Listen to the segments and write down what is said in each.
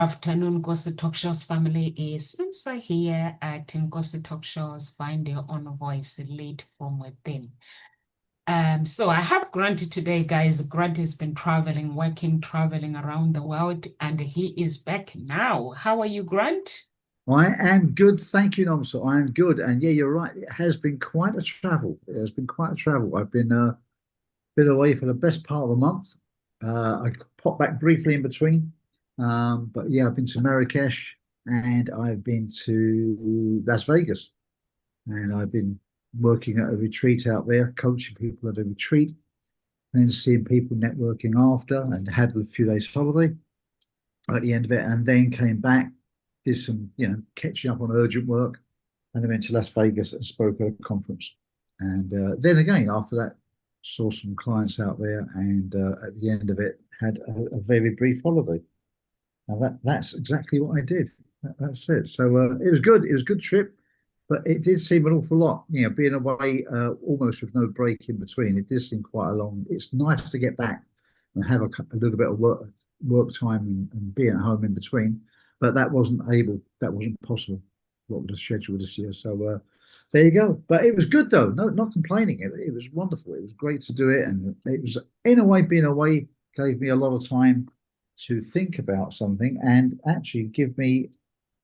Afternoon, Nkosi Talk Shows family is Swimsa here at Nkosi Talk Shows. Find your own voice, lead from within. So I have Grant today, guys. Grant has been traveling, working, traveling around the world, and he is back now. How are you, Grant? I am good, thank you, Nomsa. I am good, and yeah, you're right. It has been quite a travel. It has been quite a travel. I've been away for the best part of a month. I popped back briefly in between, but yeah, I've been to Marrakesh and I've been to Las Vegas, and I've been working at a retreat out there, coaching people at a retreat, and then seeing people networking after, and had a few days holiday at the end of it, and then came back, did some, catching up on urgent work, and then went to Las Vegas and spoke at a conference. And then again, after that, saw some clients out there, and at the end of it, had a very brief holiday. Now that's exactly what I did. That's it. So it was good. It was a good trip, but it did seem an awful lot. Being away almost with no break in between, it did seem quite a long. It's nice to get back and have a little bit of work time and being at home in between, but that wasn't possible. What with the schedule this year? So there you go. But it was good though. No, not complaining. It was wonderful. It was great to do it, and it was in a way being away gave me a lot of time to think about something and actually give me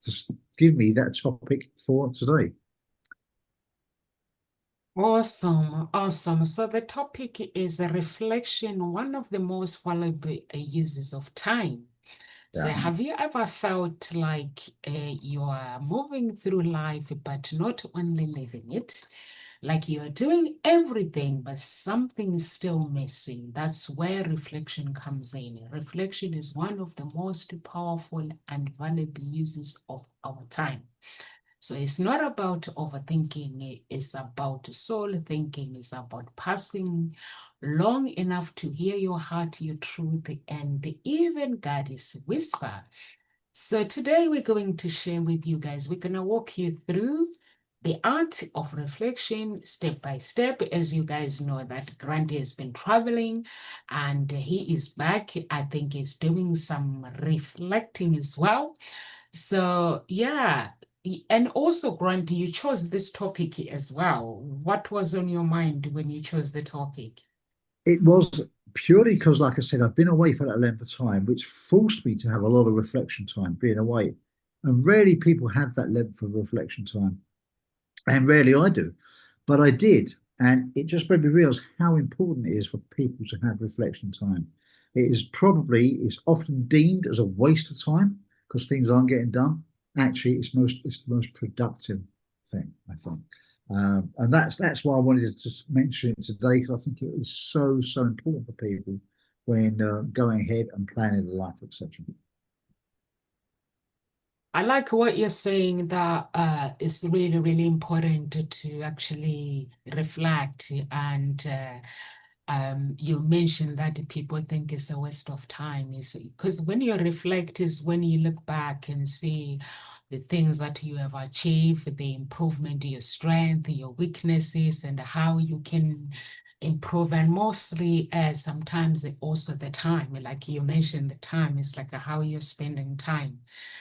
that topic for today. Awesome, awesome. So the topic is a reflection, one of the most valuable uses of time. So Yeah. have you ever felt like you are moving through life, but not only living it, like you're doing everything, but something is still missing? That's where reflection comes in. Reflection is one of the most powerful and valuable uses of our time. So it's not about overthinking, it's about soul thinking, it's about passing long enough to hear your heart, your truth, and even God's whisper. So today we're going to share with you guys, we're going to walk you through the art of reflection step by step. As you guys know, that Grant has been traveling and he is back. I think he's doing some reflecting as well. So yeah, and also, Grant, you chose this topic as well. What was on your mind when you chose the topic? It was purely because, like I said, I've been away for that length of time, which forced me to have a lot of reflection time being away. And rarely people have that length of reflection time. And rarely I do. But I did. And it just made me realize how important it is for people to have reflection time. It's often deemed as a waste of time because things aren't getting done. Actually, it's the most productive thing, I think. And that's why I wanted to just mention it today, because I think it is so important for people when going ahead and planning their life, etc. I like what you're saying that it's really, really important to actually reflect. And you mentioned that people think it's a waste of time. Is because when you reflect is when you look back and see the things that you have achieved, the improvement, your strength, your weaknesses, and how you can improve. And mostly sometimes also the time, like you mentioned, the time is like how you're spending time,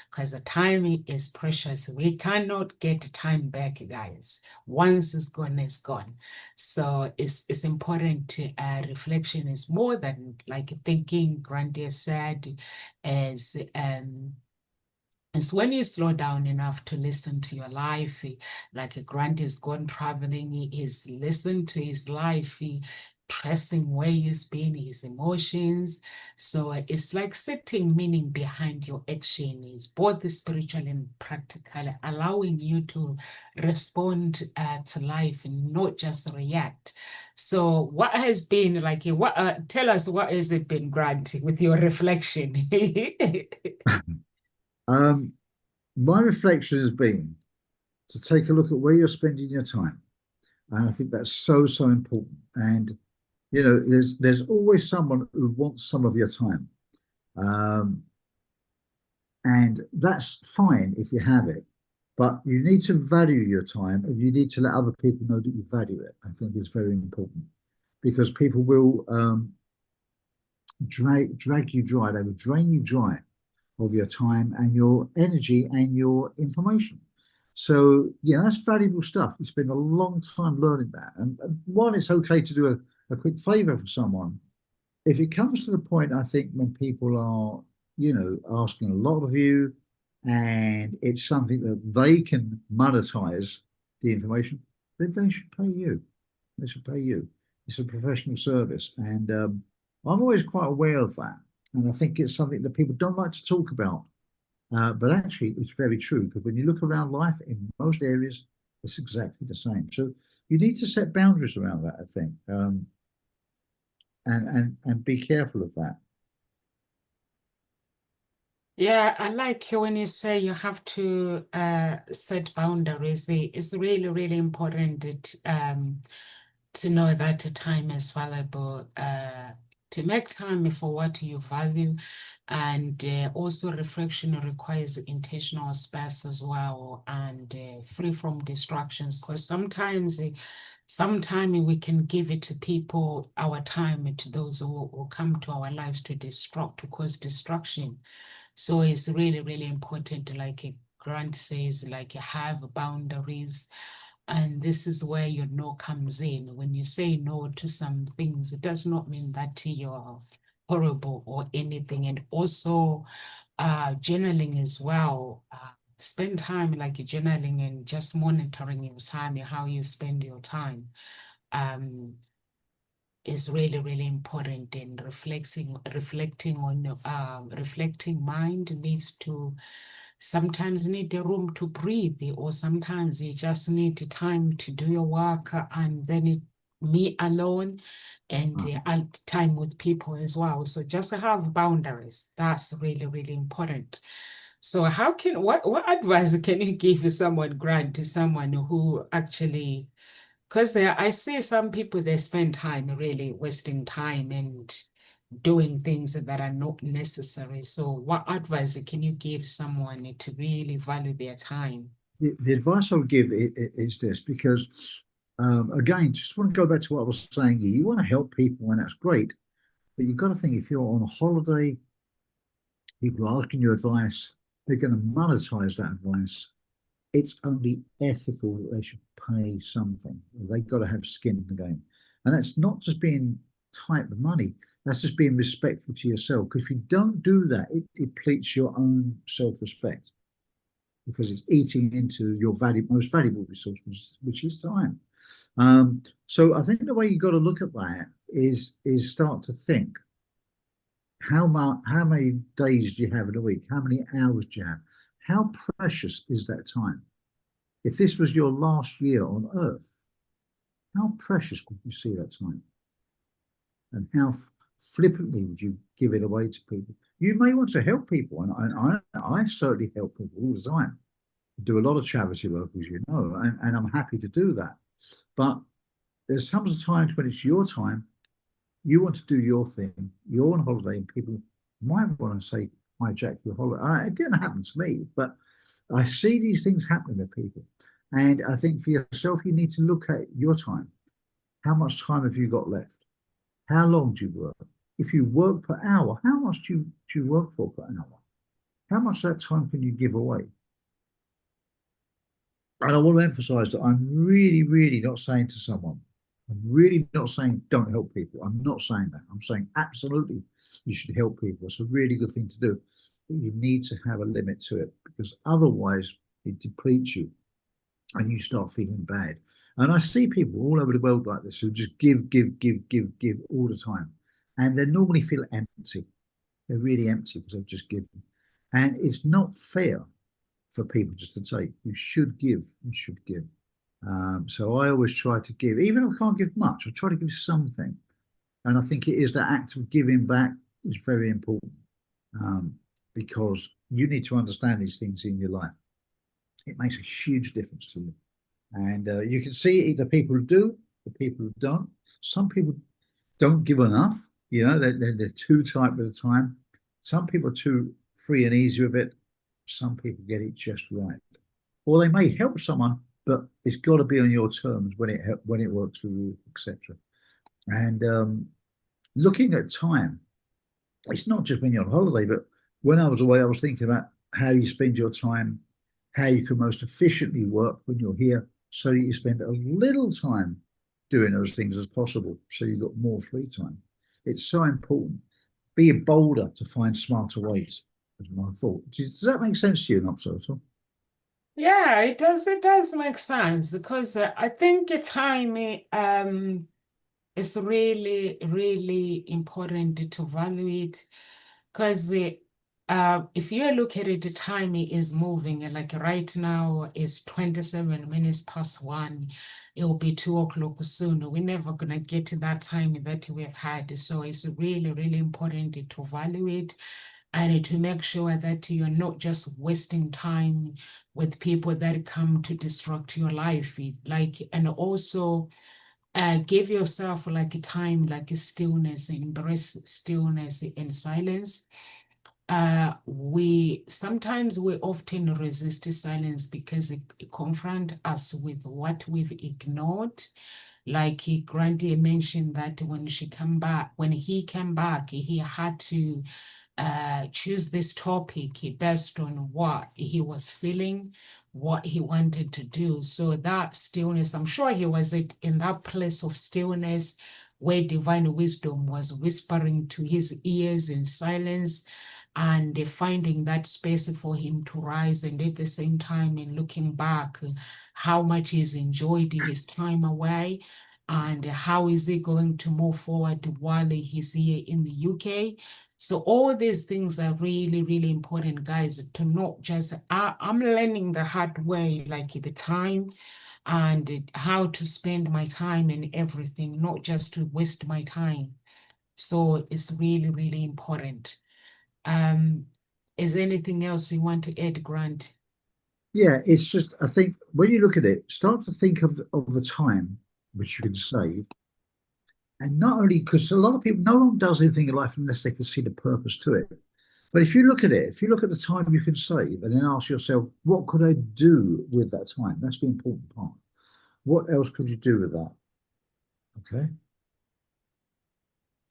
because the time is precious. We cannot get time back, guys. Once it's gone, it's gone. So it's important to reflection is more than like thinking. Grandia said, as it's when you slow down enough to listen to your life. Like Grant is gone traveling, he's listened to his life, tracing where he's been, his emotions. So it's like setting meaning behind your action is both spiritual and practical, allowing you to respond to life and not just react. So what has been like, what, tell us what has it been, Grant, with your reflection? Um, my reflection has been to take a look at where you're spending your time. And I think that's so important. And there's always someone who wants some of your time. Um, and that's fine if you have it. But you need to value your time, and you need to let other people know that you value it. I think is very important, because people will drag you dry. They will drain you dry of your time and your energy and your information. So, yeah, that's valuable stuff. You spend a long time learning that. And while it's okay to do a quick favor for someone, if it comes to the point, I think when people are, asking a lot of you and it's something that they can monetize the information, then they should pay you. They should pay you. It's a professional service. And I'm always quite aware of that. And I think it's something that people don't like to talk about. But actually, it's very true because when you look around life in most areas, it's exactly the same. So you need to set boundaries around that, I think, and be careful of that. Yeah, I like when you say you have to set boundaries. It's really, really important to know that time is valuable, to make time for what you value. And also, reflection requires intentional space as well and free from distractions. Because sometimes we can give it to people, our time, to those who come to our lives to distract, to cause distraction. So it's really, really important, like Grant says, like have boundaries. And this is where your no comes in. When you say no to some things, it does not mean that you're horrible or anything. And also journaling as well. Spend time like journaling and just monitoring your time and how you spend your time. Um, is really, really important, and reflecting mind needs to sometimes need a room to breathe, or sometimes you just need time to do your work, and then me alone and Uh, time with people as well. So just have boundaries. That's really, really important. So how can what advice can you give someone, Grant, to someone who actually, because I see some people, they spend time really wasting time and doing things that are not necessary. So, what advice can you give someone to really value their time? the advice I would give is this because, again, just want to go back to what I was saying here. You want to help people, and that's great. But you've got to think if you're on a holiday, people are asking you advice, they're going to monetize that advice. It's only ethical that they should pay something. They've got to have skin in the game. And that's not just being tight with money, that's just being respectful to yourself. Because if you don't do that, it depletes your own self respect because it's eating into your most valuable resource, which is time. So I think the way you've got to look at that is start to think how many days do you have in a week? How many hours do you have? How precious is that time? If this was your last year on earth, how precious would you see that time? And how flippantly would you give it away to people? You may want to help people, and I certainly help people all the time. I do a lot of charity work, as you know, and I'm happy to do that. But there's some times when it's your time, you want to do your thing, you're on holiday, and people might want to say, hijack your holiday. It didn't happen to me, but I see these things happening with people. And I think for yourself, you need to look at your time. How much time have you got left? How long do you work? If you work per hour, how much do you work for per hour? How much of that time can you give away? And I want to emphasize that I'm really, really not saying to someone, I'm really not saying don't help people. I'm not saying that. I'm saying absolutely you should help people. It's a really good thing to do. But you need to have a limit to it because otherwise it depletes you and you start feeling bad. And I see people all over the world like this who just give all the time. And they normally feel empty. They're really empty because they've just given. And it's not fair for people just to take. You should give. You should give. So I always try to give, even if I can't give much, I try to give something. And I think it is that act of giving back is very important um, because you need to understand these things in your life. It makes a huge difference to you. And you can see the people who do, the people who don't. Some people don't give enough. They're too tight with the time. Some people are too free and easy with it. Some people get it just right. Or they may help someone, but it's got to be on your terms when it works for you, etc. And looking at time, it's not just when you're on holiday, but when I was away, I was thinking about how you spend your time, how you can most efficiently work when you're here, so that you spend as little time doing those things as possible, so you've got more free time. It's so important. Be bolder to find smarter ways, is my thought. Does that make sense to you, not so at all? Yeah, it does. It does make sense because I think time is really, really important to value it because if you look at it, the time is moving. Like right now, it's 27 minutes past one. It will be 2 o'clock soon. We're never gonna get to that time that we've had. So it's really, really important to value it and to make sure that you're not just wasting time with people that come to disrupt your life. Like, and also give yourself like a time, like a stillness, embrace stillness and silence. We often resist silence because it confronts us with what we've ignored. Like Grandy mentioned that when he came back, he had to choose this topic based on what he was feeling, what he wanted to do. So that stillness, I'm sure he was in that place of stillness where divine wisdom was whispering to his ears in silence and finding that space for him to rise, and at the same time and looking back how much he's enjoyed his time away and how is he going to move forward while he's here in the UK. So all these things are really, really important, guys, to not just, I'm learning the hard way, like the time and how to spend my time and everything, not just to waste my time. So it's really, really important. Um, is there anything else you want to add, Grant? Yeah, it's just I think when you look at it, start to think of the time which you can save, and not only because a lot of people, no one does anything in life unless they can see the purpose to it. But if you look at it, if you look at the time you can save, and then ask yourself, what could I do with that time? That's the important part. What else could you do with that? Okay.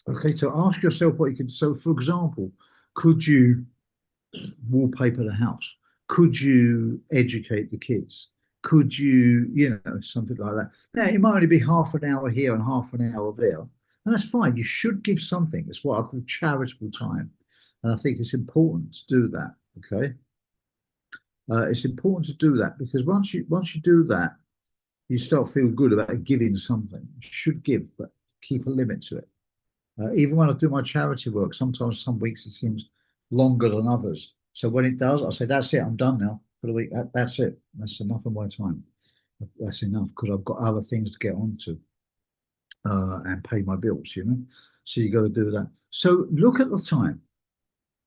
Okay, so ask yourself what you can. So, for example, could you wallpaper the house? Could you educate the kids? Could you, something like that? Now, it might only be half an hour here and half an hour there, and that's fine. You should give something. It's what I call charitable time, and I think it's important to do that. Okay, it's important to do that because once you do that, you start feeling good about giving something. You should give, but keep a limit to it. Even when I do my charity work, sometimes some weeks it seems longer than others. So when it does, I say, that's it, I'm done now for the week. That's it. That's enough of my time. That's enough because I've got other things to get onto and pay my bills. So you got to do that. So look at the time.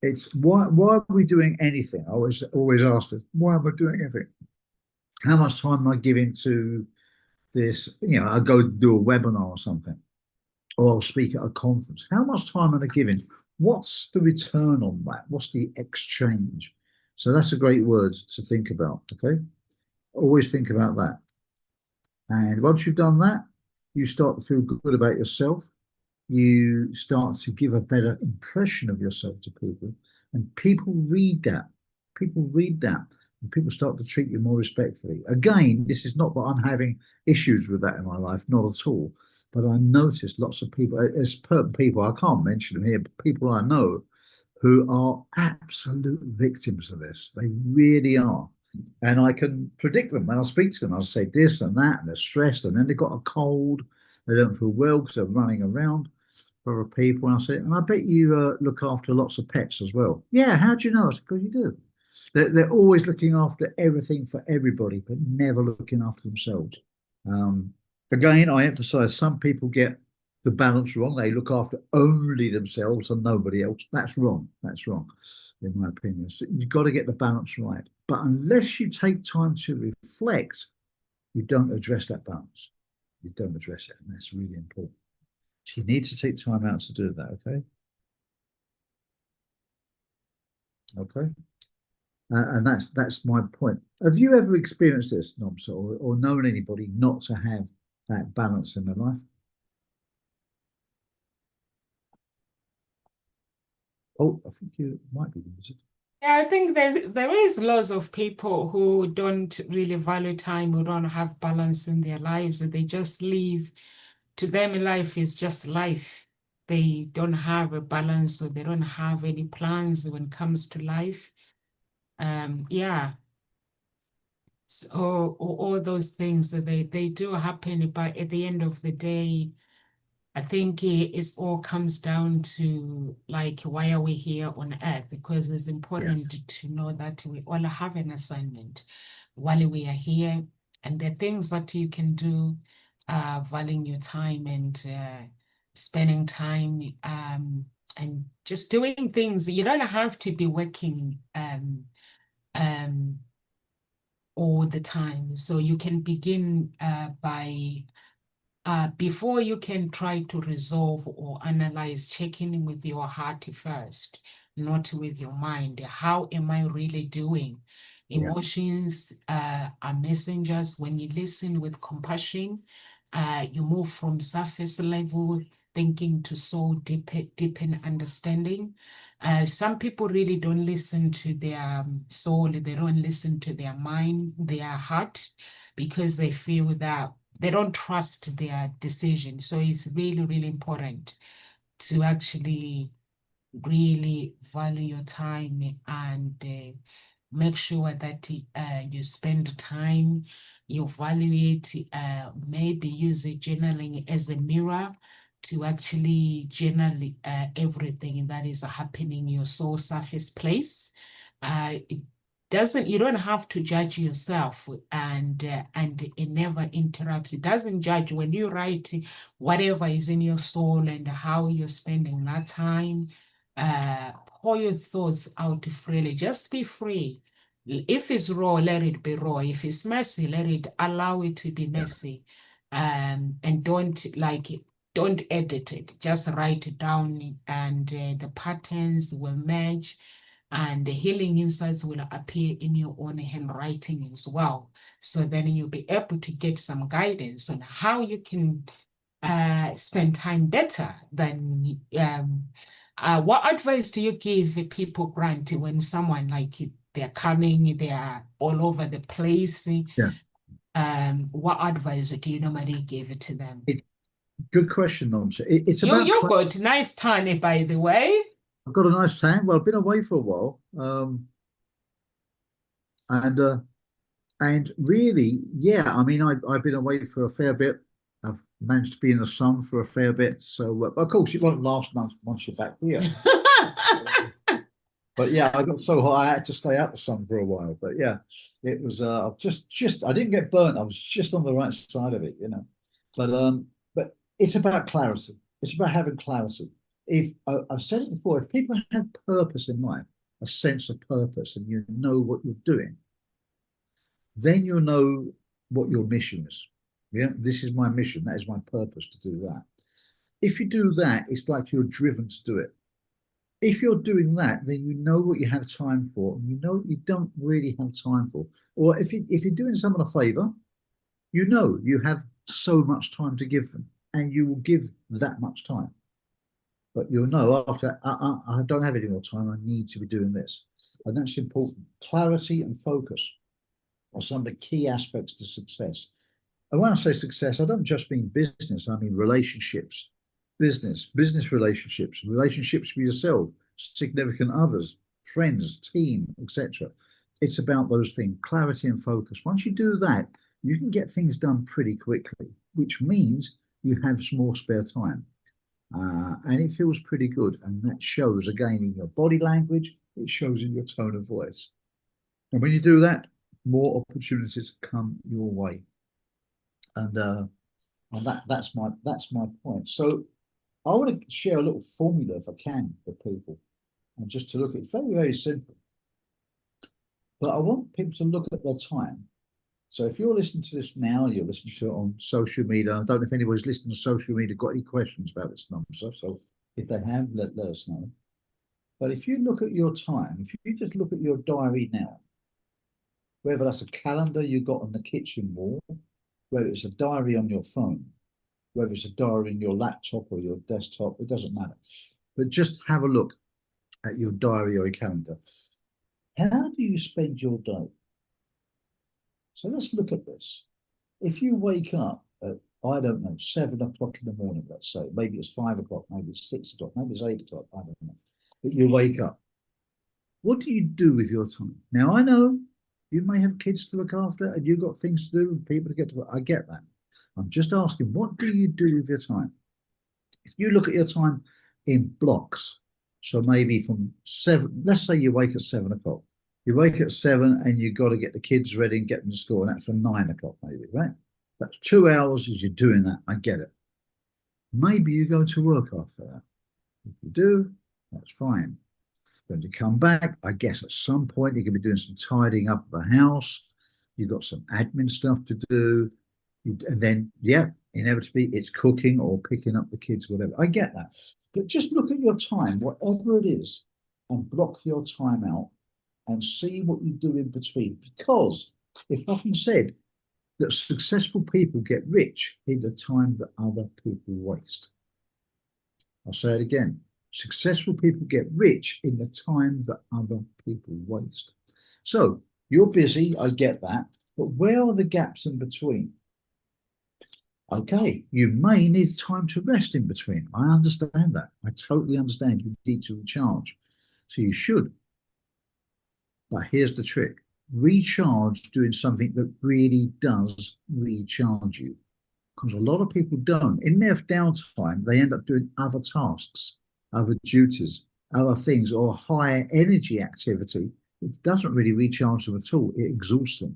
It's why are we doing anything? I always ask this, why am I doing anything? How much time am I giving to this? I go do a webinar or something or I'll speak at a conference. How much time am I giving? What's the return on that? What's the exchange? So that's a great word to think about. Okay. Always think about that. And once you've done that, you start to feel good about yourself. You start to give a better impression of yourself to people. And people read that. People read that. And people start to treat you more respectfully. Again, this is not that I'm having issues with that in my life, not at all. But I noticed lots of people, there's certain people, I can't mention them here, but people I know who are absolute victims of this. They really are. And I can predict them when I speak to them. I'll say this and that, and they're stressed, and then they've got a cold. They don't feel well because they're running around for people. And I say, and I bet you look after lots of pets as well. Yeah, how do you know? I said, because you do. They're always looking after everything for everybody, but never looking after themselves. Um, Again, I emphasize some people get the balance wrong. They look after only themselves and nobody else. That's wrong. That's wrong, in my opinion. So you've got to get the balance right. But unless you take time to reflect, you don't address that balance. You don't address it, and that's really important. So you need to take time out to do that. Okay. Okay. And that's my point. Have you ever experienced this, Nomsa, or known anybody not to have that balance in their life? Oh, I think you might be muted. Yeah, I think there is lots of people who don't really value time, who don't have balance in their lives. They just live, to them, life is just life. They don't have a balance, or they don't have any plans when it comes to life. Yeah. So all those things, they do happen, but at the end of the day, I think it all comes down to, like, why are we here on earth? Because it's Yes. important to know that we all have an assignment while we are here, and the things that you can do, valuing your time and spending time, and just doing things. You don't have to be working um, all the time. So you can begin by before you can try to resolve or analyze, check in with your heart first, not with your mind. How am I really doing? Yeah. Emotions are messengers. When you listen with compassion, you move from surface level thinking to so deep in understanding. Some people really don't listen to their soul, they don't listen to their mind, their heart, because they feel that they don't trust their decision. So it's really, really important to actually really value your time and make sure that you spend time, you value it, maybe use journaling as a mirror to actually journal everything that is happening in your soul surface place. It doesn't, you don't have to judge yourself, and it never interrupts. It doesn't judge when you write whatever is in your soul and how you're spending that time. Pour your thoughts out freely. Just be free. If it's raw, let it be raw. If it's messy, let it allow it to be Yeah. messy. And don't edit it. Just write it down, and the patterns will merge, and the healing insights will appear in your own handwriting as well. So then you'll be able to get some guidance on how you can spend time better than what advice do you give people, Grant, when someone like they're coming, they are all over the place? Yeah. What advice do you normally give to them? It, good question, Nom. So it's You about you got nice tan, by the way. I've got a nice tan. Well, I've been away for a while, and really, yeah. I mean, I've been away for a fair bit. I've managed to be in the sun for a fair bit. So, of course, it won't last once you're back here. But yeah, I got so hot I had to stay out the sun for a while. But yeah, it was just I didn't get burnt. I was just on the right side of it. But it's about clarity. It's about having clarity. If I've said it before, if people have purpose in life, a sense of purpose, and you know what you're doing, then you'll know what your mission is. Yeah, this is my mission. That is my purpose to do that. If you do that, it's like you're driven to do it. If you're doing that, then you know what you have time for, and you know what you don't really have time for. Or if you're doing someone a favor, you know you have so much time to give them, and you will give that much time. But you'll know after, I don't have any more time. I need to be doing this, and that's important. Clarity and focus are some of the key aspects to success. And when I say success, I don't just mean business, I mean relationships, business relationships, relationships with yourself, significant others, friends, team, etc. It's about those things, clarity and focus. Once you do that, you can get things done pretty quickly, which means you have some more spare time. And it feels pretty good. And that shows again in your body language, it shows in your tone of voice. And when you do that, more opportunities come your way. And that's my point. So I want to share a little formula if I can for people, and just to look at it. It's very, very simple. But I want people to look at their time. So if you're listening to this now, you're listening to it on social media. I don't know if anybody's listening to social media got any questions about this number. So if they have, let us know. But if you look at your time, if you just look at your diary now, whether that's a calendar you got on the kitchen wall, whether it's a diary on your phone, whether it's a diary in your laptop or your desktop, it doesn't matter. But just have a look at your diary or your calendar. How do you spend your day? So let's look at this. If you wake up at, I don't know, 7 o'clock in the morning, let's say, maybe it's 5 o'clock, maybe it's 6 o'clock, maybe it's 8 o'clock, I don't know. But you wake up. What do you do with your time? Now, I know you may have kids to look after and you've got things to do and people to get to work. I get that. I'm just asking, what do you do with your time? If you look at your time in blocks, so maybe from 7, let's say you wake at 7 o'clock. You wake at 7 and you've got to get the kids ready and get them to school, and that's from 9 o'clock, maybe, right? That's 2 hours as you're doing that. I get it. Maybe you go to work after that. If you do, that's fine. Then you come back, I guess at some point you can be doing some tidying up the house. You've got some admin stuff to do. And then, yeah, inevitably it's cooking or picking up the kids, whatever. I get that. But just look at your time, whatever it is, and block your time out and see what you do in between. Because it's often said that successful people get rich in the time that other people waste. I'll say it again. Successful people get rich in the time that other people waste. So you're busy, I get that, but where are the gaps in between? Okay, you may need time to rest in between. I understand that. I totally understand you need to recharge. So you should. But here's the trick. Recharge doing something that really does recharge you. Because a lot of people don't. In their downtime, they end up doing other tasks, other duties, other things, or higher energy activity. It doesn't really recharge them at all. It exhausts them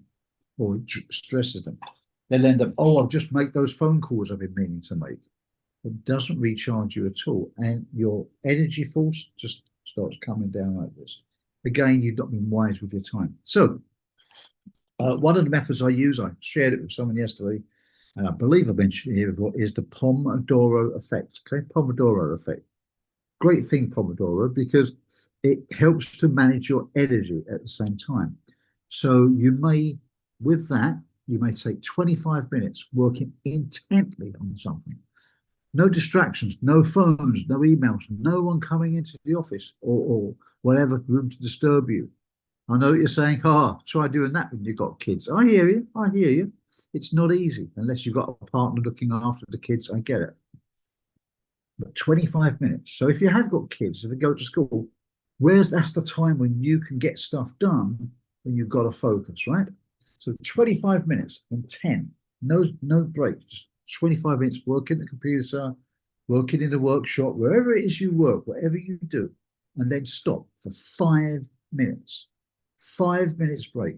or it stresses them. They'll end up, oh, I'll just make those phone calls I've been meaning to make. It doesn't recharge you at all. And your energy force just starts coming down like this. Again, you've not been wise with your time. So one of the methods I use, I shared it with someone yesterday, and I believe I mentioned it here before, is the Pomodoro effect. Okay, Pomodoro effect. Great thing, Pomodoro, because it helps to manage your energy at the same time. So you may, with that, you may take 25 minutes working intently on something. No distractions, no phones, no emails, no one coming into the office or whatever room to disturb you. I know what you're saying, oh, try doing that when you've got kids. I hear you. I hear you. It's not easy unless you've got a partner looking after the kids. I get it. But 25 minutes. So if you have got kids, if they go to school, that's the time when you can get stuff done when you've got to focus, right? So 25 minutes and 10, no breaks, just 25 minutes working the computer, working in the workshop, wherever it is you work, whatever you do, and then stop for 5 minutes. 5 minutes break.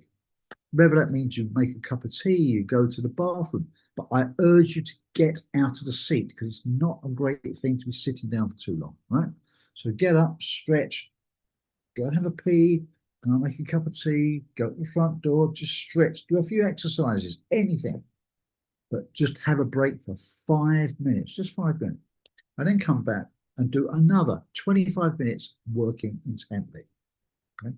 Whether that means you make a cup of tea, you go to the bathroom, but I urge you to get out of the seat because it's not a great thing to be sitting down for too long, right? So get up, stretch, go and have a pee, go and make a cup of tea, go to the front door, just stretch, do a few exercises, anything, but just have a break for 5 minutes, just 5 minutes, and then come back and do another 25 minutes working intently. Okay.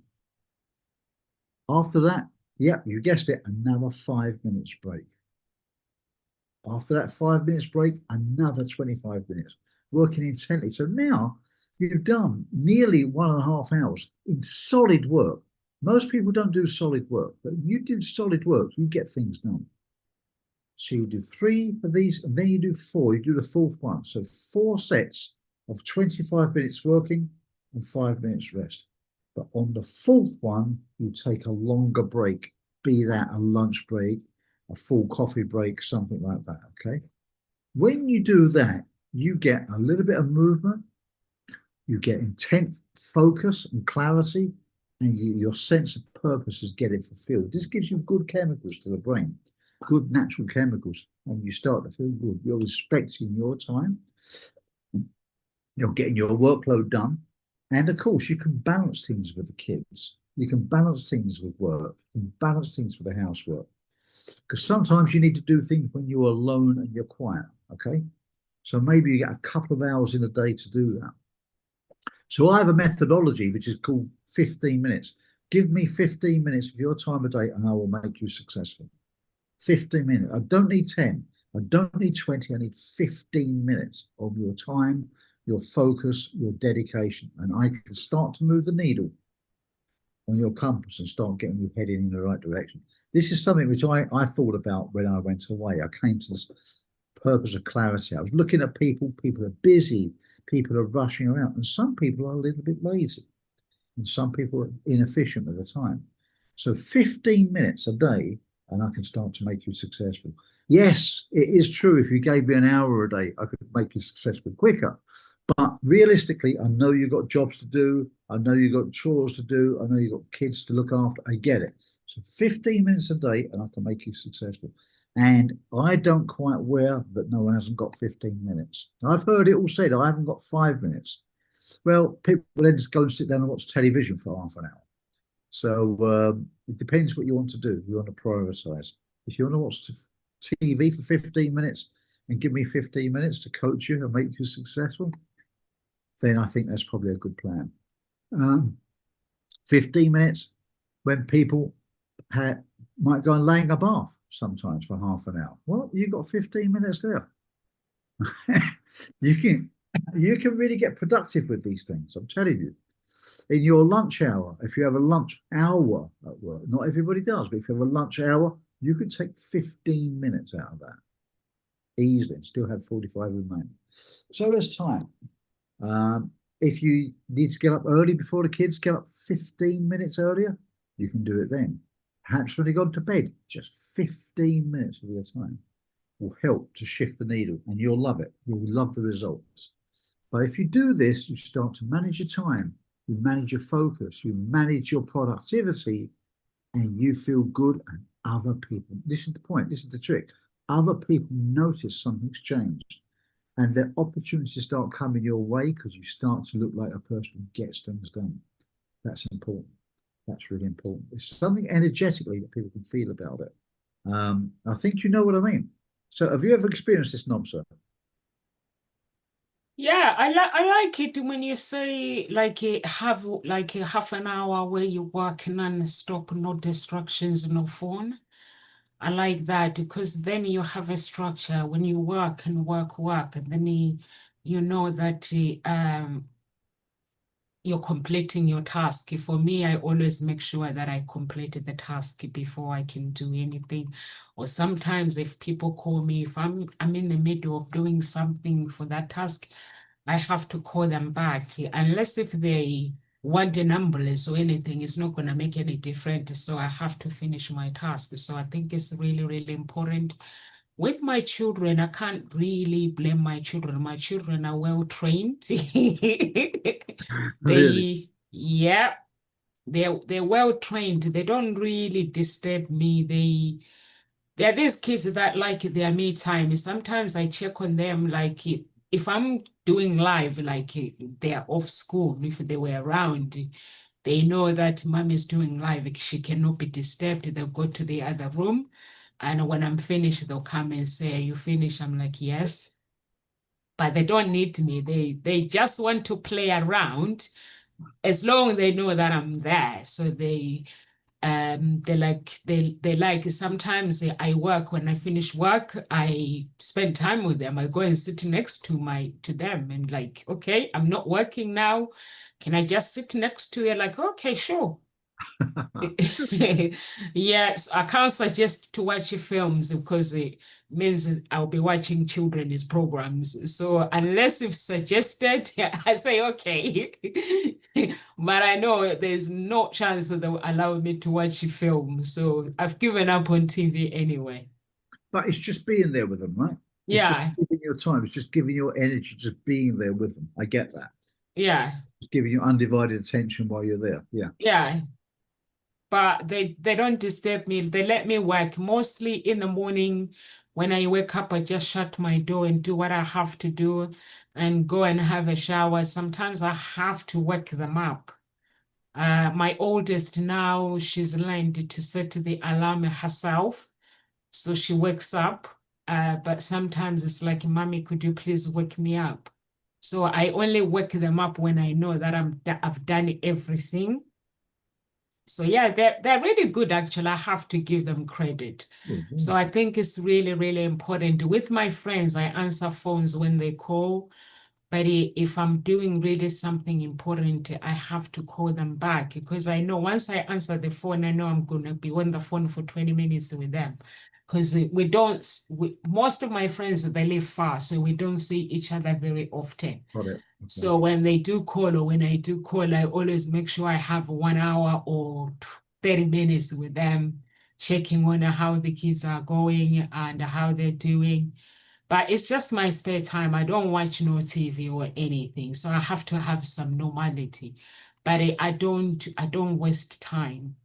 After that, yep, you guessed it, another 5 minutes break. After that 5 minutes break, another 25 minutes working intently. So now you've done nearly 1.5 hours in solid work. Most people don't do solid work, but you do solid work, you get things done. So you do 3 of these, and then you do 4. You do the 4th one. So 4 sets of 25 minutes working and 5 minutes rest. But on the 4th one, you take a longer break, be that a lunch break, a full coffee break, something like that, okay? When you do that, you get a little bit of movement, you get intense focus and clarity, and your sense of purpose is getting fulfilled. This gives you good chemicals to the brain, good natural chemicals, and you start to feel good. You're respecting your time, you're getting your workload done, and of course, you can balance things with the kids. You can balance things with work, you can balance things with the housework. Because sometimes you need to do things when you're alone and you're quiet, okay? So maybe you get a couple of hours in a day to do that. So I have a methodology which is called 15 minutes. Give me 15 minutes of your time a day and I will make you successful. 15 minutes. I don't need 10. I don't need 20. I need 15 minutes of your time your focus, your dedication, and I can start to move the needle on your compass and start getting you heading in the right direction. This is something which I thought about when I went away. I came to this purpose of clarity. I was looking at people, people are busy, people are rushing around, and some people are a little bit lazy, and some people are inefficient with the time. So 15 minutes a day, and I can start to make you successful. Yes, it is true. If you gave me an hour a day, I could make you successful quicker. But realistically, I know you've got jobs to do. I know you've got chores to do. I know you've got kids to look after. I get it. So 15 minutes a day, and I can make you successful. And I don't quite wear that no one hasn't got 15 minutes. I've heard it all said, I haven't got 5 minutes. Well, people then just go and sit down and watch television for half an hour. So it depends what you want to do. You want to prioritize. If you want to watch TV for 15 minutes and give me 15 minutes to coach you and make you successful, then I think that's probably a good plan. 15 minutes when people might go and lay in a bath sometimes for half an hour. Well, you've got 15 minutes there. you can you can really get productive with these things. I'm telling you. In your lunch hour, if you have a lunch hour at work, not everybody does, but if you have a lunch hour, you can take 15 minutes out of that easily and still have 45 remaining. So there's time. If you need to get up early before the kids, get up 15 minutes earlier, you can do it then. Perhaps when they go to bed, just 15 minutes of your time will help to shift the needle and you'll love it. You'll love the results. But if you do this, you start to manage your time, you manage your focus, you manage your productivity, and you feel good. And other people, this is the point, this is the trick. Other people notice something's changed and their opportunities start coming your way because you start to look like a person who gets things done. That's important. That's really important. It's something energetically that people can feel about it. I think you know what I mean. So have you ever experienced this, Nomsa? Yeah, I like it when you say like have like a half an hour where you work non-stop, no distractions, no phone. I like that because then you have a structure when you work and work, and then you know that you're completing your task. For me, I always make sure that I completed the task before I can do anything. Or sometimes if people call me, if I'm in the middle of doing something for that task, I have to call them back. Unless if they want an ambulance or anything, it's not going to make any difference. So I have to finish my task. So I think it's really, really important. With my children, I can't really blame my children. My children are well trained. Really? Yeah, they're well trained. They don't really disturb me. There are these kids that like their me time. Sometimes I check on them, like if I'm doing live, like they're off school, if they were around, they know that mom is doing live. She cannot be disturbed. They'll go to the other room. And when I'm finished, they'll come and say, "Are you finished?" I'm like, "Yes." But they don't need me. They just want to play around as long as they know that I'm there. So they like sometimes I work when I finish work, I spend time with them. I go and sit next to them and like, okay, I'm not working now. Can I just sit next to you? Like, okay, sure. Yes, I can't suggest to watch films because it means that I'll be watching children's programs. So unless it's suggested, I say okay. But I know there's no chance that they'll allow me to watch a film. So I've given up on TV anyway. But it's just being there with them, right? It's just Yeah, giving your time. It's just giving your energy, just being there with them. I get that. yeah, Just giving you undivided attention while you're there. Yeah. yeah. But they don't disturb me. They let me work. Mostly in the morning when I wake up, I just shut my door and do what I have to do and go and have a shower. Sometimes I have to wake them up. My oldest now, she's learned to set the alarm herself. So she wakes up. But sometimes it's like, Mommy, could you please wake me up? So I only wake them up when I know that I've done everything. So yeah, they're really good actually. I have to give them credit. Good, So I think it's really, really important. With my friends, I answer phones when they call. But if I'm doing really something important, I have to call them back because I know once I answer the phone, I know I'm going to be on the phone for 20 minutes with them. Because most of my friends, they live far, so we don't see each other very often. Got it. Okay. So when they do call, or when I do call, I always make sure I have 1 hour or 30 minutes with them, checking on how the kids are going and how they're doing. But it's just my spare time. I don't watch no TV or anything. So I have to have some normality. But I don't waste time.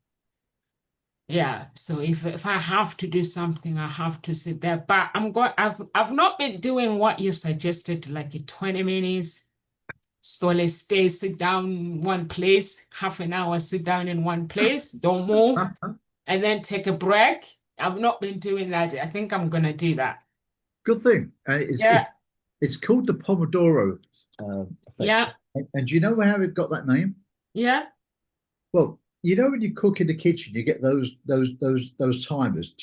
Yeah. So if I have to do something, I have to sit there. But I've not been doing what you suggested, like 20 minutes. So let's sit down in one place, half an hour, sit down in one place, don't move, and then take a break. I've not been doing that. I think I'm gonna do that. Good thing. And Yeah, it's called the Pomodoro effect. yeah, And do you know how it got that name? yeah, Well, you know when you cook in the kitchen, you get those timers,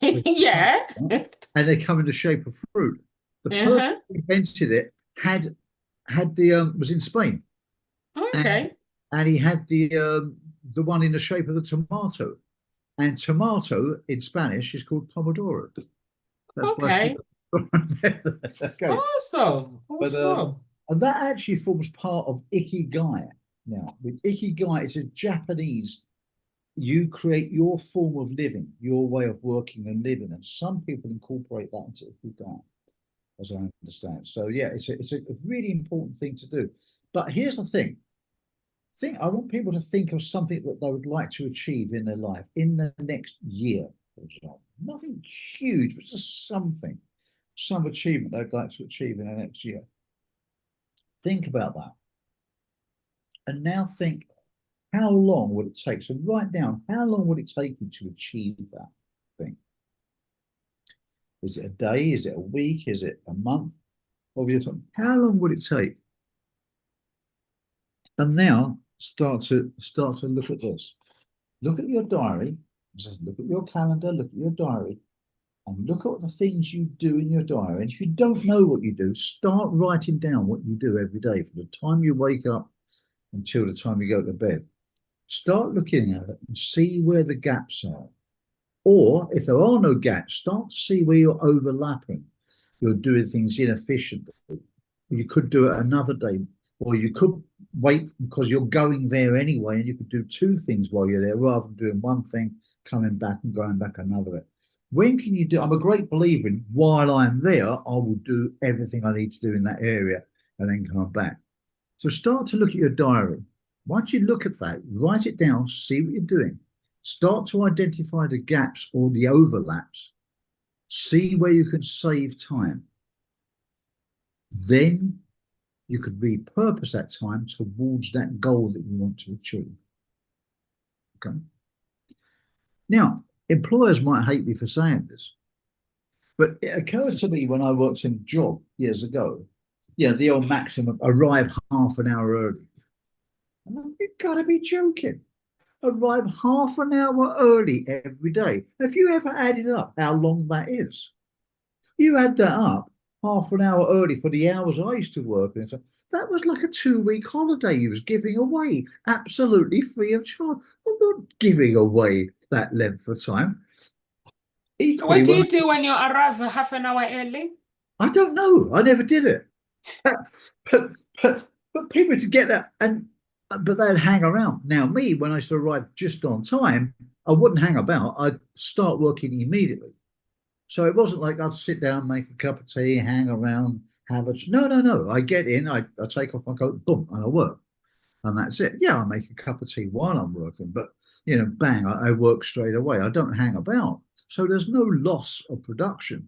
yeah. and they come in the shape of fruit. The person Uh-huh. who invented it had the was in Spain, and Okay, he had the one in the shape of the tomato. And tomato in Spanish is called pomodoro. That's why. okay. Okay, Awesome, but awesome. and that actually forms part of ikigai. Now, with ikigai, it's a Japanese. You create your form of living, your way of working and living, and some people incorporate that into ikigai, as I understand. So yeah, it's a really important thing to do. But here's the thing: I want people to think of something that they would like to achieve in their life in the next year, for example. Nothing huge, but just something, some achievement they'd like to achieve in the next year. Think about that. And now think, how long would it take? So write down, how long would it take you to achieve that thing? Is it a day? Is it a week? Is it a month? How long would it take? And now start to look at this. Look at your diary. Look at your calendar. Look at your diary, and look at the things you do in your diary. And if you don't know what you do, start writing down what you do every day from the time you wake up until the time you go to bed. Start looking at it and see where the gaps are. Or if there are no gaps, start to see where you're overlapping. You're doing things inefficiently. You could do it another day, or you could wait because you're going there anyway, and you could do two things while you're there rather than doing one thing, coming back and going back another bit. When can you do? I'm a great believer in while I'm there, I will do everything I need to do in that area and then come back. So start to look at your diary. Once you look at that, write it down, see what you're doing. Start to identify the gaps or the overlaps. See where you can save time. Then you could repurpose that time towards that goal that you want to achieve. Okay. Now, employers might hate me for saying this, but it occurs to me when I worked in a job years ago, yeah, the old maximum arrive half an hour early. And I'm, you've got to be joking. Arrive half an hour early every day. Have you ever added up how long that is? You add that up, half an hour early for the hours I used to work, and so that was like a 2 week holiday you was giving away, absolutely free of charge. I'm not giving away that length of time. Equally, What do when you do when you arrive half an hour early? I don't know, I never did it. but but people to get that, and but they'd hang around. Now me, when I used to arrive just on time, I wouldn't hang about. I'd start working immediately. So it wasn't like I'd sit down, make a cup of tea, hang around, have a no. I get in, I take off my coat, boom, and I work, and that's it. Yeah, I make a cup of tea while I'm working, but bang, I work straight away. I don't hang about. So there's no loss of production.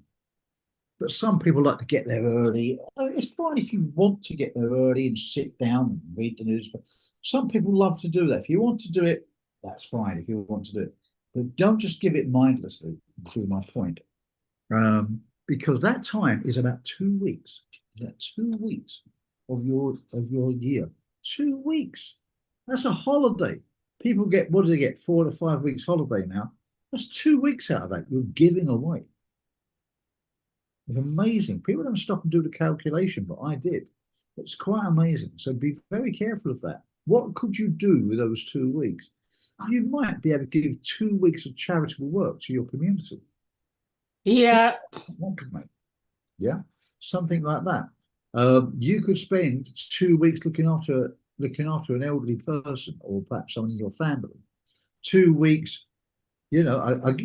But some people like to get there early. It's fine if you want to get there early and sit down and read the news. But some people love to do that. If you want to do it, that's fine. If you want to do it, but don't just give it mindlessly. To my point, because that time is about 2 weeks. About 2 weeks of your year. 2 weeks. That's a holiday. People get, what do they get? 4 to 5 weeks holiday now. That's 2 weeks out of that you're giving away. It's amazing. People don't stop and do the calculation, but I did. It's quite amazing. So be very careful of that. What could you do with those 2 weeks? You might be able to give 2 weeks of charitable work to your community. Think Yeah. what could make, yeah, something like that. You could spend 2 weeks looking after an elderly person, or perhaps someone in your family. 2 weeks, you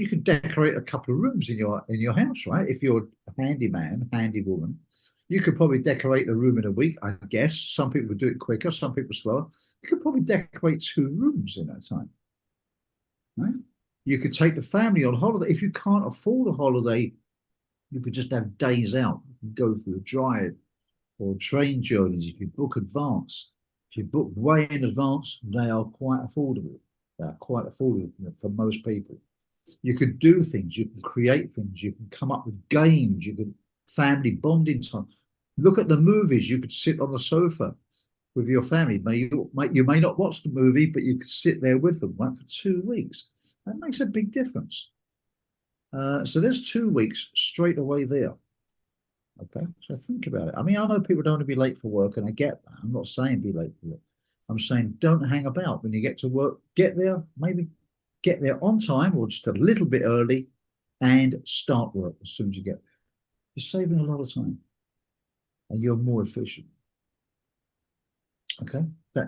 could decorate a couple of rooms in your house, right? If you're a handyman, handy woman, you could probably decorate a room in a week. I guess some people could do it quicker, some people slower. You could probably decorate 2 rooms in that time, right? You could take the family on holiday. If you can't afford a holiday, you could just have days out. You can go for a drive or train journeys if you book advance. If you book way in advance, they are quite affordable. They are quite affordable for most people. You could do things, you can create things, you can come up with games, you could family bonding time. Look at the movies. You could sit on the sofa with your family. You may not watch the movie, but you could sit there with them, right, for 2 weeks. That makes a big difference. So there's 2 weeks straight away there. Okay, so think about it. I mean, I know people don't want to be late for work, and I get that. I'm not saying be late for work. I'm saying don't hang about when you get to work. Get there, maybe get there on time or just a little bit early, and start work as soon as you get there. You're saving a lot of time, and you're more efficient. Okay,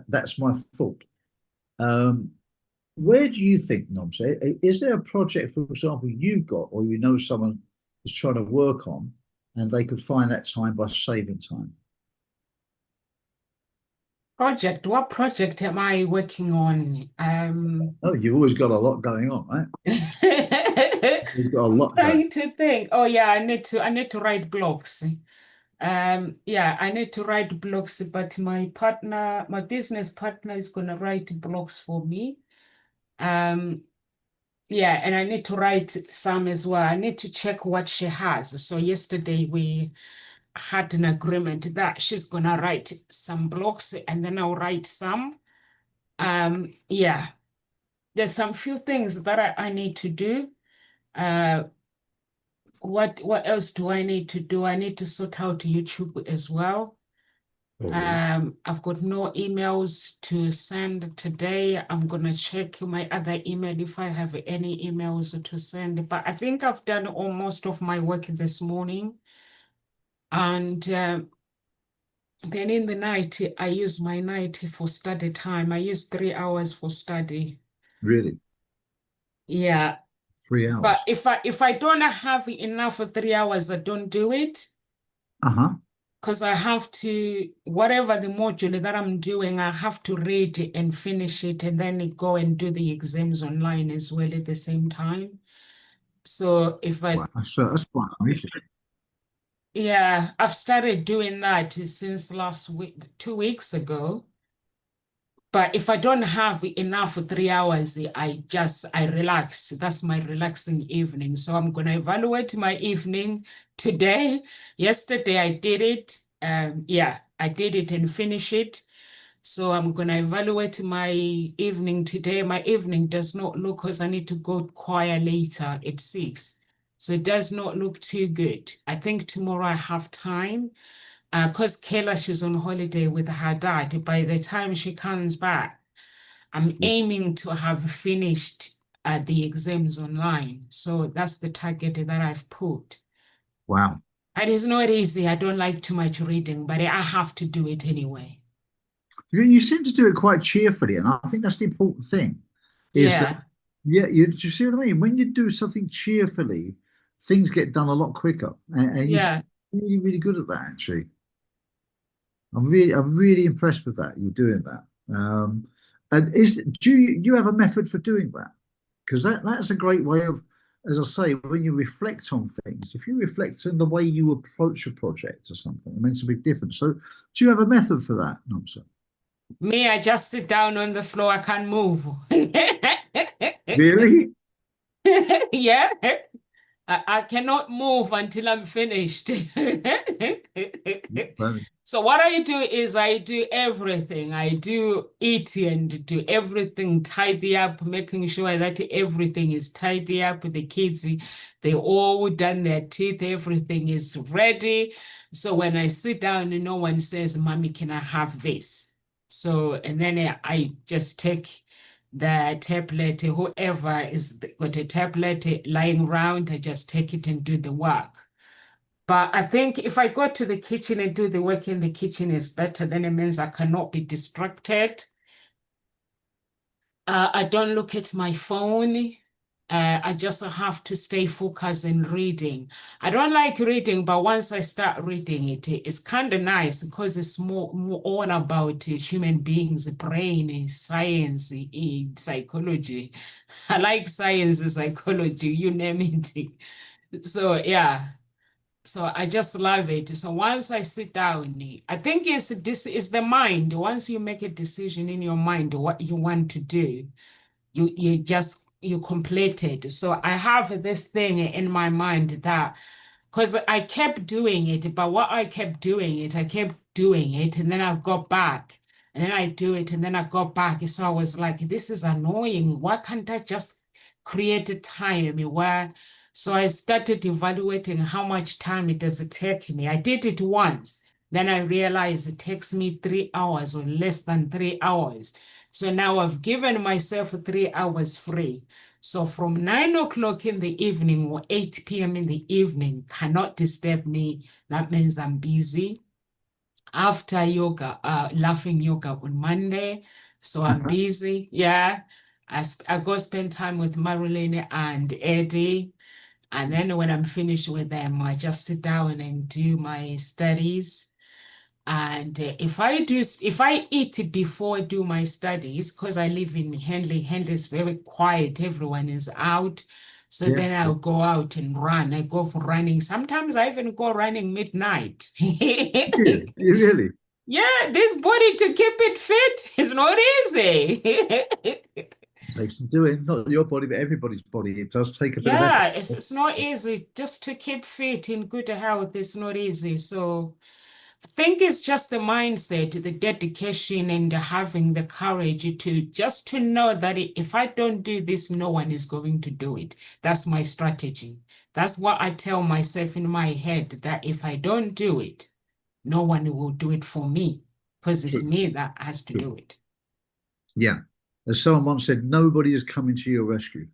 that's my thought. Um, where do you think, Nobs? Is there a project, for example, you've got, or you know someone is trying to work on, and they could find that time by saving time? Project. What project am I working on? Oh, you've always got a lot going on, right? You've got a lot going. Trying to think. Oh yeah, I need to write blogs. Yeah, I need to write blogs, but my business partner is gonna write blogs for me. Um, yeah, and I need to write some as well. I need to check what she has. So yesterday we had an agreement that she's gonna write some blogs and then I'll write some. Yeah, there's some few things that I need to do. Uh, what else do I need to do? I need to sort out YouTube as well. Oh, yeah. I've got no emails to send today. I'm gonna check my other email if I have any emails to send. But I think I've done almost of my work this morning. And then in the night, I use my night for study time. I use 3 hours for study. Really? Yeah. three But hours? if I don't have enough for 3 hours, I don't do it. Uh-huh. Because I have to, whatever the module that I'm doing, I have to read it and finish it and then go and do the exams online as well at the same time. So if I, Wow, that's quite ambitious. yeah, I've started doing that since last week, 2 weeks ago. But if I don't have enough for 3 hours, I relax. That's my relaxing evening. So I'm going to evaluate my evening today. Yesterday I did it. Yeah, I did it and finish it. So I'm going to evaluate my evening today. My evening does not look because I need to go choir later at 6. So it does not look too good. I think tomorrow I have time because Kayla, she's on holiday with her dad. By the time she comes back, I'm Yeah. aiming to have finished the exams online. So that's the target that I've put. Wow. And it's not easy. I don't like too much reading, but I have to do it anyway. You seem to do it quite cheerfully, and I think that's the important thing. Is that Yeah, yeah? You see what I mean? When you do something cheerfully, things get done a lot quicker, and you seem yeah. really, really good at that. Actually, I'm really impressed with that. You're doing that. And do you have a method for doing that? Because that's a great way of, as I say, when you reflect on things, if you reflect on the way you approach a project or something, it makes a big difference. So, do you have a method for that, Nomsa? Me, I just sit down on the floor. I can't move. Really? Yeah. I cannot move until I'm finished. So what I do is I do everything. I do eat and do everything, tidy up, making sure that everything is tidy up. The kids, they all done their teeth, everything is ready. So when I sit down, no one says, Mommy, can I have this? So, and then I just take the tablet, whoever is got a tablet lying around, I just take it and do the work. But I think if I go to the kitchen and do the work in the kitchen is better, then it means I cannot be distracted. I don't look at my phone. I just have to stay focused in reading. I don't like reading, but once I start reading it, it's kind of nice because it's more all about human beings, brain, science, psychology. I like science, psychology, you name it. So yeah. So I just love it. So once I sit down, I think this is the mind. Once you make a decision in your mind what you want to do, you complete it. So I have this thing in my mind that because I kept doing it, but what I kept doing it, I kept doing it, and then I got back, and then I do it, and then I got back. So I was like, this is annoying. Why can't I just create a time where? So I started evaluating how much time it does it take me. I did it once. Then I realized it takes me 3 hours or less than 3 hours. So now I've given myself 3 hours free. So from 9 o'clock in the evening or 8 p.m. in the evening cannot disturb me. That means I'm busy. After yoga, laughing yoga on Monday. So I'm busy. Yeah. I go spend time with Marilyn and Eddie. And then when I'm finished with them, I just sit down and do my studies. And if I eat before I do my studies, because I live in Henley, Henley is very quiet, everyone is out. So Yeah, then yeah. I'll go out and run. I go for running. Sometimes I even go running midnight. Yeah, you really Yeah, this body to keep it fit is not easy. takes some doing. Not your body, but everybody's body. It does take a bit of effort. Yeah, it's not easy. Just to keep fit in good health is not easy. So I think it's just the mindset, the dedication, and having the courage to just to know that if I don't do this, no one is going to do it. That's my strategy. That's what I tell myself in my head that if I don't do it, no one will do it for me because it's True, me that has to true. do it. Yeah. As someone once said, nobody is coming to your rescue.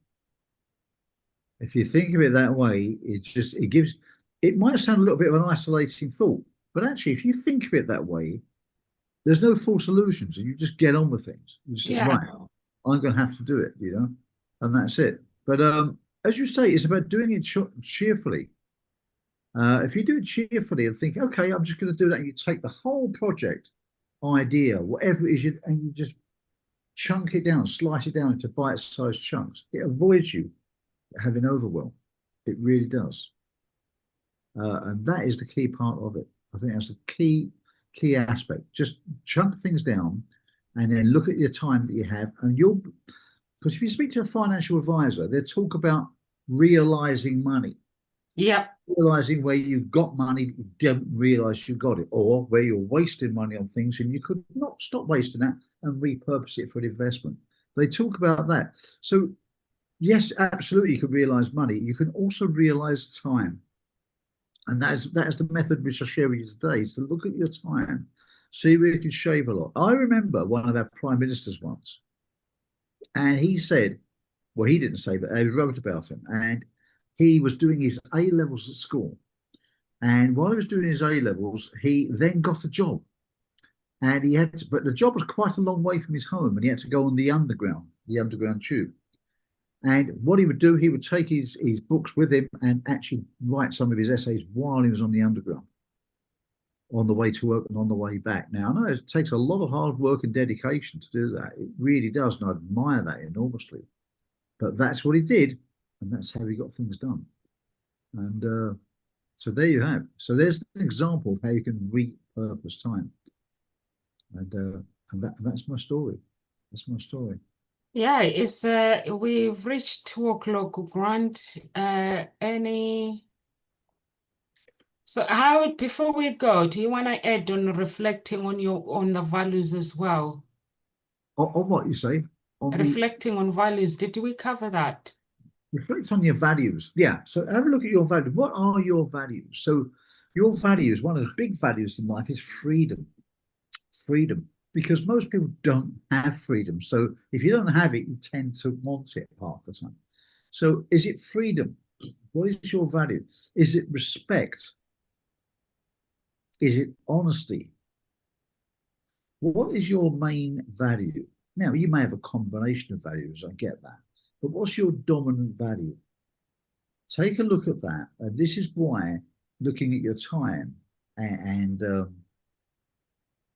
If you think of it that way, it gives, it might sound a little bit of an isolating thought, but actually, if you think of it that way, there's no false illusions and you just get on with things. You just, Yeah. right, I'm going to have to do it, and that's it. But as you say, it's about doing it cheerfully. If you do it cheerfully and think, okay, I'm just going to do that, and you take the whole project idea, whatever it is, and you just chunk it down, slice it down into bite-sized chunks, it avoids you having overwhelm. It really does. And that is the key part of it. I think that's the key aspect. Just chunk things down and then look at your time that you have. And you'll, because if you speak to a financial advisor, they talk about realizing money, Yep. realizing where you've got money, you don't realize you got it, or where you're wasting money on things and you could not stop wasting that and repurpose it for an investment. They talk about that. So, yes, absolutely, you can realize money. You can also realize time. And that is the method which I share with you today, is to look at your time, see where you can shave a lot. I remember one of our prime ministers once, and he said, well, he didn't say, but they wrote about him, and he was doing his A levels at school. And while he was doing his A levels, he then got a job, and but the job was quite a long way from his home, and he had to go on the underground tube. And what he would do, he would take his books with him and actually write some of his essays while he was on the underground, on the way to work and on the way back. Now, I know it takes a lot of hard work and dedication to do that. It really does, and I admire that enormously. But that's what he did, and that's how he got things done. And so there you have. So there's an example of how you can repurpose time, and that's my story. That's my story. Yeah, it's we've reached 2 o'clock, Grant. Any So how, before we go, do you want to add on reflecting on your on the values as well? On what you say, on the Reflecting on values, did we cover that? reflect on your values. Yeah. So have a look at your values. What are your values? So your values, one of the big values in life is freedom. Freedom. Because most people don't have freedom. So if you don't have it, you tend to want it half the time. So is it freedom? What is your value? Is it respect? Is it honesty? What is your main value? Now, you may have a combination of values, I get that. But what's your dominant value? Take a look at that. This is why looking at your time and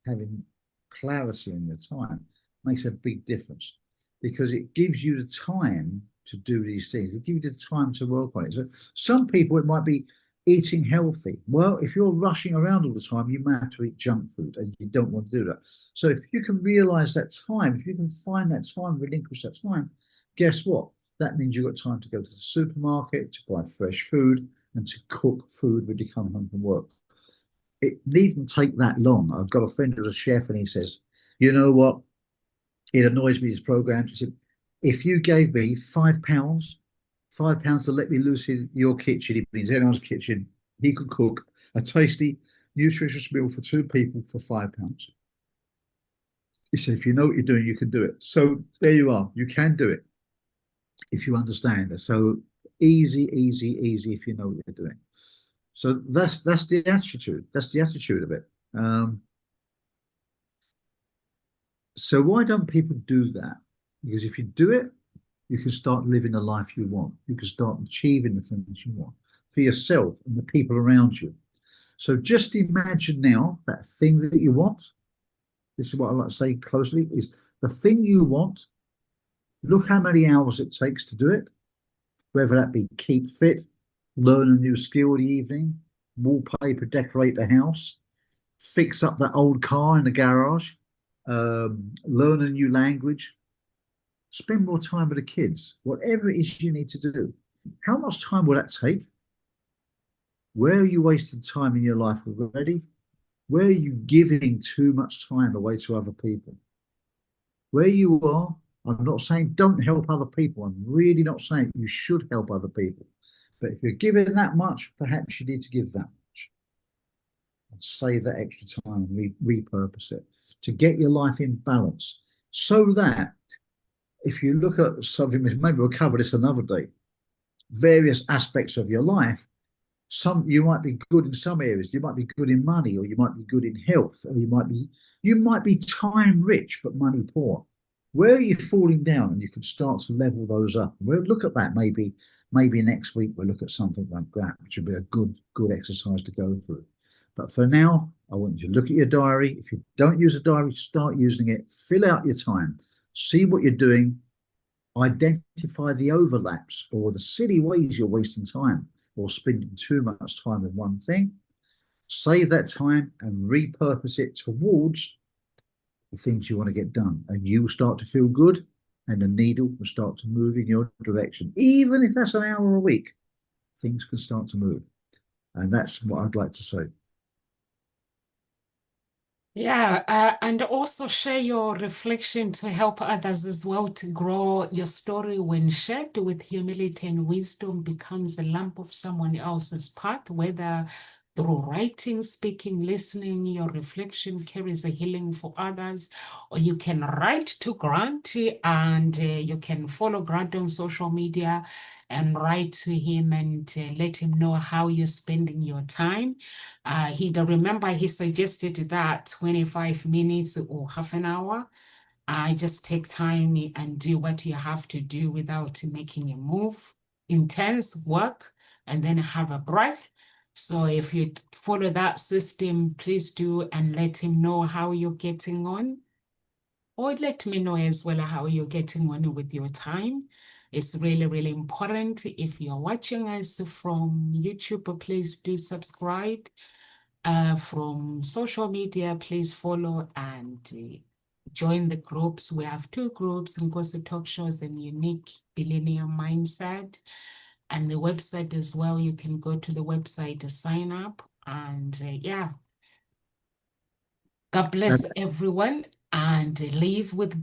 having clarity in your time makes a big difference because it gives you the time to do these things. It gives you the time to work on it. So some people, it might be eating healthy. Well, if you're rushing around all the time, you may have to eat junk food and you don't want to do that. So if you can realize that time, if you can find that time, relinquish that time, guess what? That means you've got time to go to the supermarket, to buy fresh food, and to cook food when you come home from work. It needn't take that long. I've got a friend who's a chef, and he says, "You know what? It annoys me, these programs." He said, "If you gave me £5 to let me loose in your kitchen, it means anyone's kitchen, he could cook a tasty, nutritious meal for two people for £5." He said, "If you know what you're doing, you can do it." So there you are. You can do it if you understand it. So easy, easy, easy if you know what you're doing. So that's the attitude. That's the attitude of it. So why don't people do that? Because if you do it, you can start living the life you want. You can start achieving the things you want for yourself and the people around you. So just imagine now that thing that you want. This is what I like to say closely is the thing you want. Look how many hours it takes to do it, whether that be keep fit, learn a new skill in the evening, wallpaper, decorate the house, fix up that old car in the garage, learn a new language, spend more time with the kids, whatever it is you need to do. How much time will that take? Where are you wasting time in your life already? Where are you giving too much time away to other people? Where you are, I'm not saying don't help other people. I'm really not saying you should help other people. But if you're giving that much, perhaps you need to give that much and save that extra time and repurpose it to get your life in balance so that if you look at something, maybe we'll cover this another day, various aspects of your life, some you might be good in some areas, you might be good in money, or you might be good in health, or you might be time rich but money poor. Where are you falling down? And you can start to level those up. We'll look at that maybe next week we'll look at something like that, which will be a good exercise to go through. But for now, I want you to look at your diary. If you don't use a diary, start using it. Fill out your time. See what you're doing. Identify the overlaps or the silly ways you're wasting time or spending too much time with one thing. Save that time and repurpose it towards the things you want to get done. And you will start to feel good and the needle will start to move in your direction. Even if that's an hour a week, things can start to move. And that's what I'd like to say. Yeah, and also share your reflection to help others as well to grow your story when shared with humility and wisdom becomes a lamp of someone else's path, whether through writing, speaking, listening, your reflection carries a healing for others, or you can write to Grant and you can follow Grant on social media and write to him and let him know how you're spending your time. Remember he suggested that 25 minutes or half an hour. I just take time and do what you have to do without making a move, intense work, and then have a breath. So if you follow that system, please do and let him know how you're getting on. Or let me know as well how you're getting on with your time. It's really, really important. If you're watching us from YouTube, please do subscribe. From social media, please follow and join the groups. We have two groups, Ngozi Talk Shows and Unique Billionaire Mindset. And the website as well, you can go to the website to sign up. And yeah, God And bless everyone and live with